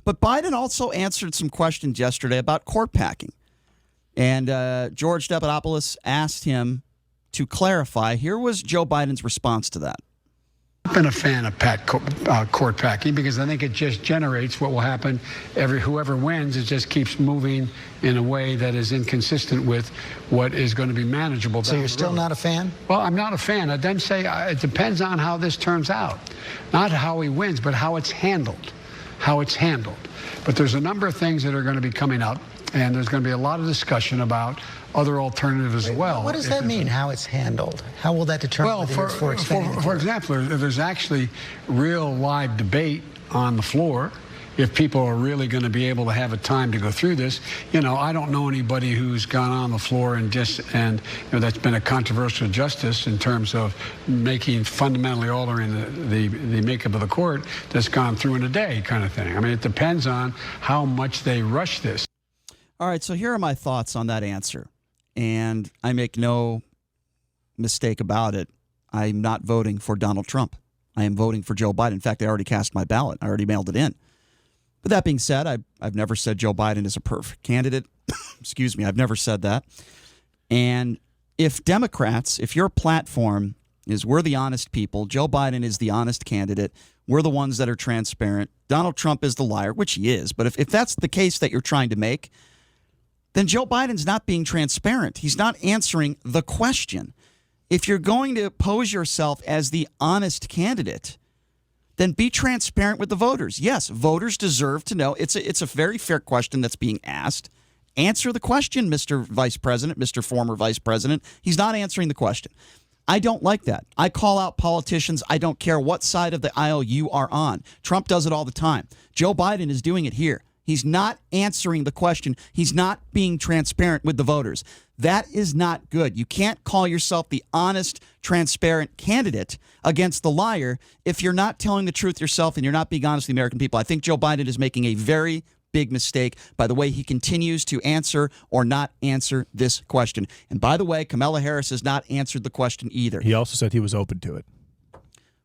But Biden also answered some questions yesterday about court packing. And George Stephanopoulos asked him to clarify. Here was Joe Biden's response to that. I've been a fan of court packing because I think it just generates what will happen. Whoever wins, it just keeps moving in a way that is inconsistent with what is going to be manageable. So you're still not a fan? Well, I'm not a fan. I then say it depends on how this turns out. Not how he wins, but how it's handled. How it's handled. But there's a number of things that are going to be coming up, and there's going to be a lot of discussion about other alternatives as well. What does that mean, how it's handled? How will that determine whether it's for expanding? For example, there's actually real live debate on the floor. If people are really going to be able to have a time to go through this, I don't know anybody who's gone on the floor and that's been a controversial justice in terms of fundamentally altering the makeup of the court that's gone through in a day kind of thing. I mean, it depends on how much they rush this. All right, so here are my thoughts on that answer. And I make no mistake about it. I'm not voting for Donald Trump. I am voting for Joe Biden. In fact, I already cast my ballot. I already mailed it in. But that being said, I've never said Joe Biden is a perfect candidate. Excuse me, I've never said that. And if Democrats, if your platform is we're the honest people, Joe Biden is the honest candidate, we're the ones that are transparent, Donald Trump is the liar, which he is. But if that's the case that you're trying to make, then Joe Biden's not being transparent. He's not answering the question. If you're going to pose yourself as the honest candidate, then be transparent with the voters. Yes, voters deserve to know. It's a very fair question that's being asked. Answer the question, Mr. Vice President, Mr. Former Vice President. He's not answering the question. I don't like that. I call out politicians. I don't care what side of the aisle you are on. Trump does it all the time. Joe Biden is doing it here. He's not answering the question. He's not being transparent with the voters. That is not good. You can't call yourself the honest, transparent candidate against the liar if you're not telling the truth yourself and you're not being honest with the American people. I think Joe Biden is making a very big mistake by the way he continues to answer or not answer this question. And by the way, Kamala Harris has not answered the question either. He also said he was open to it.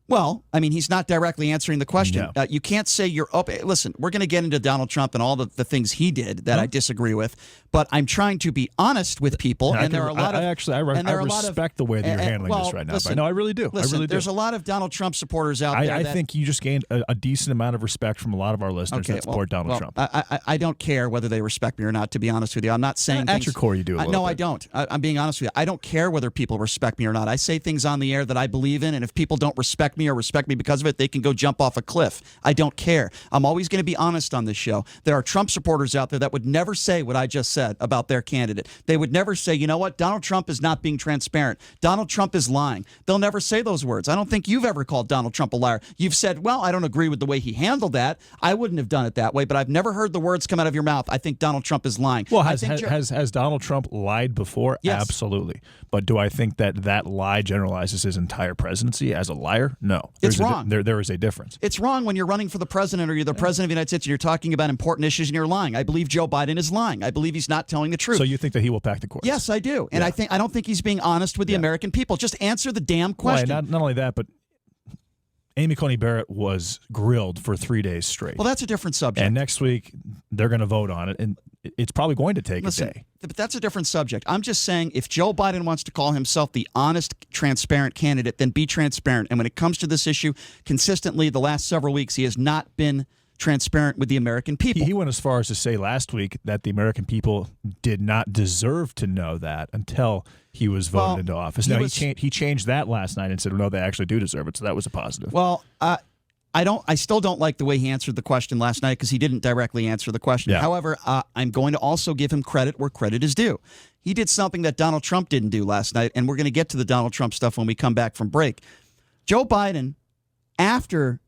Well, I mean, he's not directly answering the question. No. You can't say you're open. Listen, we're going to get into Donald Trump and all the things he did that I disagree with, but I'm trying to be honest with people, and there are a lot of... I respect the way that you're handling this right now. Listen, no, I really do. Listen, I really do. There's a lot of Donald Trump supporters out there. I think you just gained a decent amount of respect from a lot of our listeners that support Donald Trump. I don't care whether they respect me or not, to be honest with you. I'm not saying at your core you do a little No, bit. I don't. I'm being honest with you. I don't care whether people respect me or not. I say things on the air that I believe in, and if people don't respect me or respect me because of it, they can go jump off a cliff. I don't care. I'm always going to be honest on this show. There are Trump supporters out there that would never say what I just said about their candidate. They would never say, you know what, Donald Trump is not being transparent. Donald Trump is lying. They'll never say those words. I don't think you've ever called Donald Trump a liar. You've said, well, I don't agree with the way he handled that. I wouldn't have done it that way, but I've never heard the words come out of your mouth. I think Donald Trump is lying. Well, has Donald Trump lied before? Yes. Absolutely. But do I think that lie generalizes his entire presidency as a liar? No. It's wrong. There is a difference. It's wrong when you're running for the president or you're the president of the United States and you're talking about important issues and you're lying. I believe Joe Biden is lying. I believe he's not telling the truth. So you think that he will pack the courts? Yes, I do. And I don't think he's being honest with the American people. Just answer the damn question. Well, not only that, but Amy Coney Barrett was grilled for 3 days straight. Well, that's a different subject. And next week, they're going to vote on it, and it's probably going to take a day. But that's a different subject. I'm just saying if Joe Biden wants to call himself the honest, transparent candidate, then be transparent. And when it comes to this issue, consistently the last several weeks, he has not been transparent with the American people. He went as far as to say last week that the American people did not deserve to know that until he was voted into office. He changed that last night and said, no, they actually do deserve it. So that was a positive. Well, I still don't like the way he answered the question last night because he didn't directly answer the question. Yeah. However, I'm going to also give him credit where credit is due. He did something that Donald Trump didn't do last night, and we're going to get to the Donald Trump stuff when we come back from break. Joe Biden, after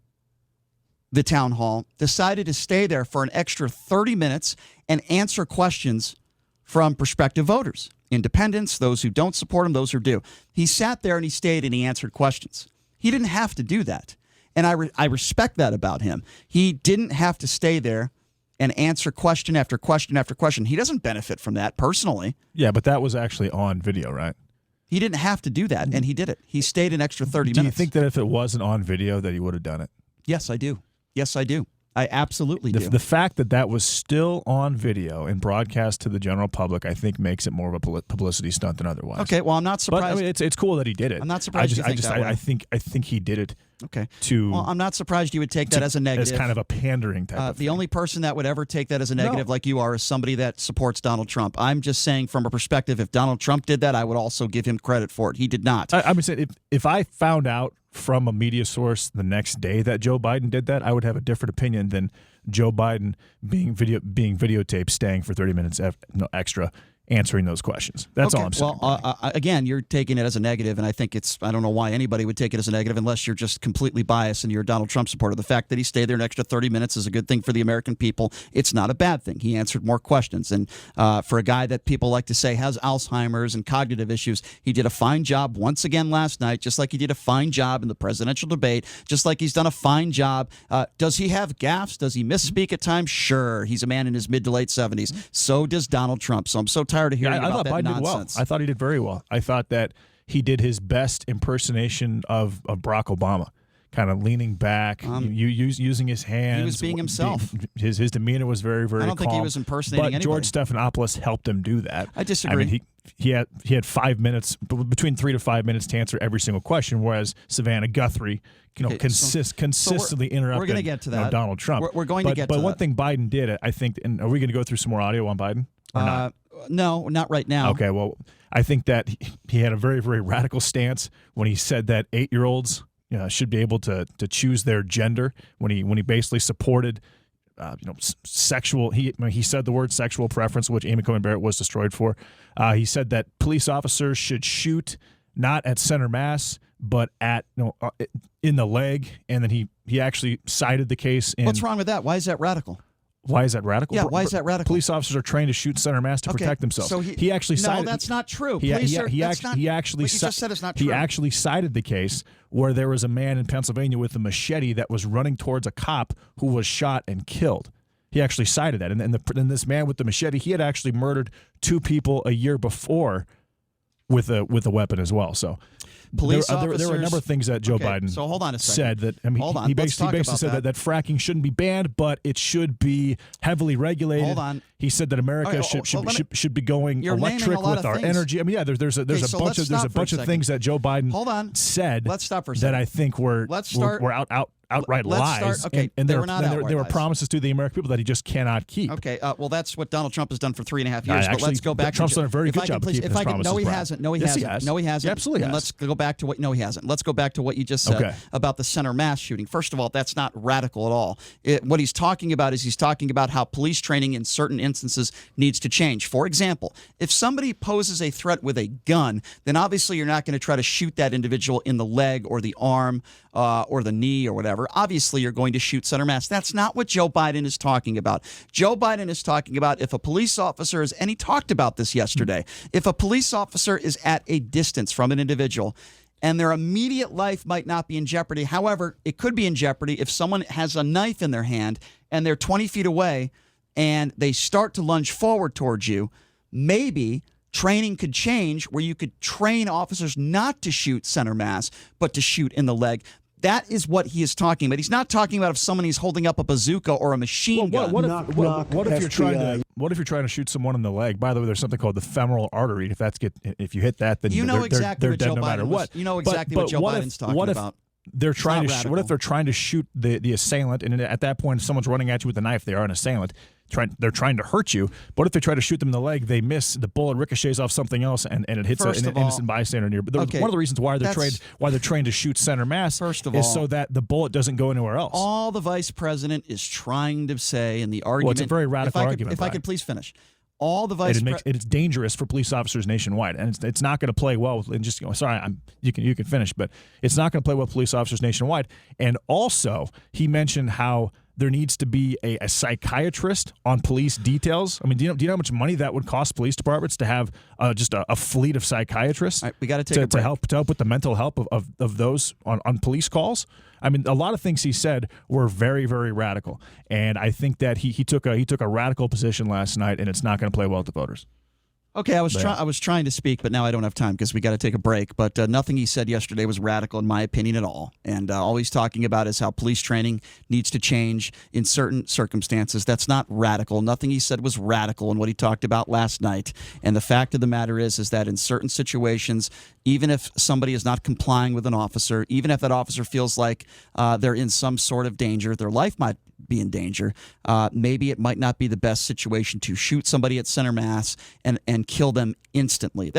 the town hall, decided to stay there for an extra 30 minutes and answer questions from prospective voters, independents, those who don't support him, those who do. He sat there and he stayed and he answered questions. He didn't have to do that. And I respect that about him. He didn't have to stay there and answer question after question after question. He doesn't benefit from that personally. Yeah, but that was actually on video, right? He didn't have to do that, and he did it. He stayed an extra 30 minutes. Do you think that if it wasn't on video that he would have done it? Yes, I do. Yes, I do. I absolutely do. The fact that was still on video and broadcast to the general public, I think, makes it more of a publicity stunt than otherwise. Okay, well, I'm not surprised. But I mean, it's cool that he did it. I'm not surprised. I think he did it. Okay. Well, I'm not surprised you would take that as a negative. As kind of a pandering type of thing. The only person that would ever take that as a negative like you are is somebody that supports Donald Trump. I'm just saying from a perspective, if Donald Trump did that, I would also give him credit for it. He did not. I would say if I found out from a media source the next day that Joe Biden did that, I would have a different opinion than Joe Biden being videotaped, staying for 30 minutes extra, answering those questions. That's all I'm saying. Well, again, you're taking it as a negative, and I think I don't know why anybody would take it as a negative unless you're just completely biased and you're a Donald Trump supporter. The fact that he stayed there an extra 30 minutes is a good thing for the American people. It's not a bad thing. He answered more questions. And for a guy that people like to say has Alzheimer's and cognitive issues, he did a fine job once again last night, just like he did a fine job in the presidential debate, just like he's done a fine job. Does he have gaffes? Does he misspeak at times? Sure. He's a man in his mid to late 70s. So does Donald Trump. So I'm so tired of hearing about that Biden nonsense. Did well. I thought he did very well. I thought that he did his best impersonation of Barack Obama, kind of leaning back, using his hands. He was being himself. His demeanor was very, very calm. I don't think he was impersonating anybody. But George Stephanopoulos helped him do that. I disagree. I mean, he had 5 minutes, between 3 to 5 minutes to answer every single question, whereas Savannah Guthrie consistently interrupted we're going to get to that. Donald Trump. We're going to get to that. But one thing Biden did, I think, and are we going to go through some more audio on Biden or not? No, not right now. Okay, well, I think that he had a very, very radical stance when he said that 8-year-olds should be able to choose their gender. When he basically supported, sexual. He said the word sexual preference, which Amy Coney Barrett was destroyed for. He said that police officers should shoot not at center mass, but at in the leg, and then he actually cited the case. What's wrong with that? Why is that radical? Why is that radical? Yeah, why is that radical? Police officers are trained to shoot center mass to protect themselves. So he actually cited. No, that's not true. He actually cited the case where there was a man in Pennsylvania with a machete that was running towards a cop who was shot and killed. He actually cited that, and this man with the machete, he had actually murdered 2 people a year before with a weapon as well. So. Police there were a number of things that Joe Biden said that he basically said that fracking shouldn't be banned, but it should be heavily regulated. Hold on. He said that America should be going electric with our energy. I mean, there's a bunch of things that Joe Biden said. Let's stop for a second. That I think were outright lies. And there were promises to the American people that he just cannot keep. Okay, well, that's what Donald Trump has done for 3.5 years. But let's go back. Trump's done a very good job of keeping his promises. No, he hasn't. No, he hasn't. No, he hasn't. Absolutely has. Let's go back to what. No, he hasn't. Let's go back to what you just said about the center mass shooting. First of all, that's not radical at all. What he's talking about is he's talking about how police training in certain instances needs to change. For example, if somebody poses a threat with a gun, then obviously you're not going to try to shoot that individual in the leg or the arm or the knee or whatever. Obviously, you're going to shoot center mass. That's not what Joe Biden is talking about. Joe Biden is talking about if a police officer is, and he talked about this yesterday, if a police officer is at a distance from an individual and their immediate life might not be in jeopardy. However, it could be in jeopardy if someone has a knife in their hand and they're 20 feet away and they start to lunge forward towards you. Maybe training could change where you could train officers not to shoot center mass, but to shoot in the leg. That is what he is talking about. He's not talking about if someone is holding up a bazooka or a machine gun. What if you're trying to shoot someone in the leg? By the way, there's something called the femoral artery. If you hit that, then they're dead no matter what. You know exactly what Joe Biden's talking about. What if they're trying to shoot the assailant, and at that point, if someone's running at you with a knife, they are an assailant. They're trying to hurt you. But if they try to shoot them in the leg, they miss. The bullet ricochets off something else, and it hits an innocent bystander near. But one of the reasons why they're trained to shoot center mass is so that the bullet doesn't go anywhere else. All the vice president is trying to say in the argument. Well, it's a very radical argument. If I could please finish. All the vice it's dangerous for police officers nationwide, and it's not going to play well with. And just you can finish, but it's not going to play well with police officers nationwide. And also, he mentioned how there needs to be a psychiatrist on police details. I mean, do you know how much money that would cost police departments to have just a fleet of psychiatrists? All right, we got to take a break. to help with the mental health of those on police calls. I mean, a lot of things he said were very, very radical, and I think that he took a radical position last night, and it's not going to play well with the voters. Okay, I was trying to speak, but now I don't have time because we got to take a break. But nothing he said yesterday was radical, in my opinion, at all. And all he's talking about is how police training needs to change in certain circumstances. That's not radical. Nothing he said was radical in what he talked about last night. And the fact of the matter is that in certain situations, even if somebody is not complying with an officer, even if that officer feels like they're in some sort of danger, their life might be in danger, maybe it might not be the best situation to shoot somebody at center mass and kill them instantly.